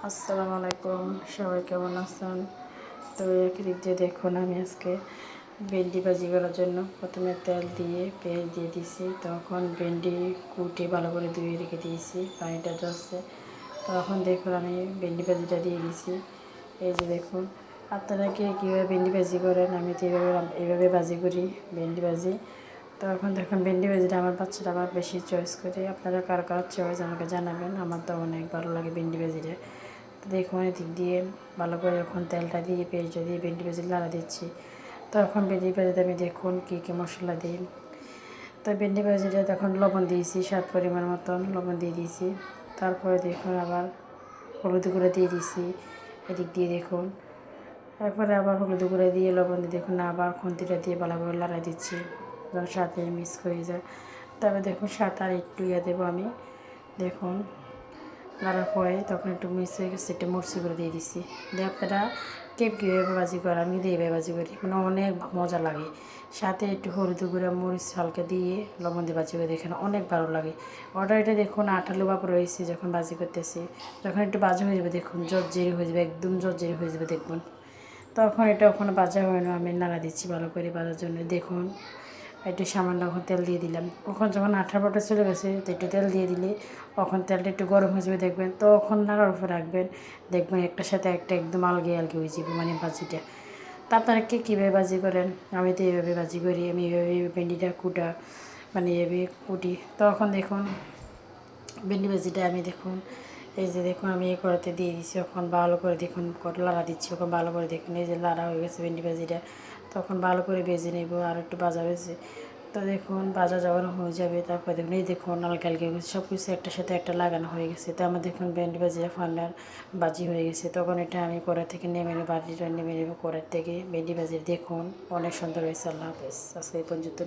আসসালামু আলাইকুম, সবাই কেমন আছেন? তো একদিক দিয়ে দেখুন, আমি আজকে ভেন্ডি ভাজি করার জন্য প্রথমে তেল দিয়ে পেঁয়াজ দিয়ে দিয়েছি। তখন ভেন্ডি কুটে ভালো করে ধুয়ে রেখে দিয়েছি, পানিটা যাচ্ছে। তখন দেখুন আমি ভেন্ডি ভাজিটা দিয়ে দিয়েছি। এই যে দেখুন, আপনারা কীভাবে ভেন্ডি ভাজি করেন? আমি তো এইভাবে ভাজি করি ভেন্ডি ভাজি। তো এখন দেখুন ভেন্ডি ভাজিটা আমার বাচ্চাটা আমার বেশি চয়েস করে। আপনারা কার কার চয়েস আমাকে জানাবেন। আমার তো অনেক ভালো লাগে ভেন্ডি ভাজিটা। তো দেখুন এদিক দিয়ে ভালো করে যখন তেলটা দিয়ে পেঁয়াজটা দিয়ে ভেন্ডি ভাজি লাড়া দিচ্ছি, তখন ভেন্ডি ভাজিতে আমি দেখুন কী কী মশলা দিই। তো ভেন্ডি ভাজিটা তখন লবণ দিয়েছি, স্বাদ পরিমাণ মতন লবণ দিয়ে দিয়েছি। তারপরে দেখুন আবার হলুদ গুঁড়ো দিয়ে দিয়েছি এদিক দিয়ে দেখুন। তারপরে আবার হলুদ গুঁড়ো দিয়ে লবণ দিয়ে দেখুন আবার খুন্তিটা দিয়ে ভালো করে লাড়া দিচ্ছি যেন সাথে মিক্স হয়ে যায়। তারপরে দেখুন স্বাদ আর একটু দেবো আমি। দেখুন লাড়ার পরে তখন একটু মিক্স হয়ে গেছে, একটু মরচি করে দিয়ে দিচ্ছি। দিয়ে আপনারা কীভাবে ভাজি করে, আমি দিয়ে এইভাবে ভাজি করি, মানে অনেক মজা লাগে। সাথে একটু হলুদ গুঁড়া মরিচ হালকা দিয়ে লবণ দিয়ে ভাজি করে দেখেন অনেক ভালো লাগে। এটা দেখুন আঠালো ভাব রয়েছে যখন ভাজি করতেছি, যখন একটু ভাজা হয়ে যাবে দেখুন জর্জরি হয়ে যাবে, একদম জর্জরি হয়ে যাবে দেখুন। তখন এটা ওখানে ভাজা হয় না, আমি নাড়া দিচ্ছি ভালো করে ভাজার জন্য। দেখুন একটু সামান্য ওখানে তেল দিয়ে দিলাম। ওখানে যখন আঠা বাটা চলে গেছে তো একটু তেল দিয়ে দিলে ওখান তেলটা একটু গরম হয়ে যাবে দেখবেন। তখন নাড়ার উপর রাখবেন, দেখবেন একটার সাথে একটা একদম আলগে আলগে হয়ে যাবে মানে ভাজিটা। তা আপনারা কীভাবে ভাজি করেন? আমি তো এইভাবে ভাজি করি, আমি এইভাবে ভেন্ডিটা মানে এইভাবে কুটি। তখন দেখুন ভেন্ডি ভাজিটা আমি দেখুন এই যে দেখুন আমি এই কড়াতে দিয়ে দিচ্ছি, ওখান ভালো করে দেখুন লাড়া দিচ্ছি, ওখান ভালো করে দেখুন এই যে লাড়া হয়ে গেছে ভেন্ডি ভাজিটা। তখন ভালো করে ভেজে নেব, আর একটু ভাজা ভেজে। তো দেখুন ভাজা যখন হয়ে যাবে তারপর দেখুন এই দেখুন হালকা হালকা সব কিছু একটার সাথে একটা লাগানো হয়ে গেছে। তো আমার দেখুন ভেন্ডি ভাজিটা ফান্ডার ভাজি হয়ে গেছে। তখন এটা আমি কড়া থেকে নেমে নেব, বাটিটা নেমে নেব কড়ার থেকে। ভেন্ডি ভাজি দেখুন অনেক সুন্দর হয়েছে। আল্লাহ হাফেজ, আজকে এই পর্যন্ত।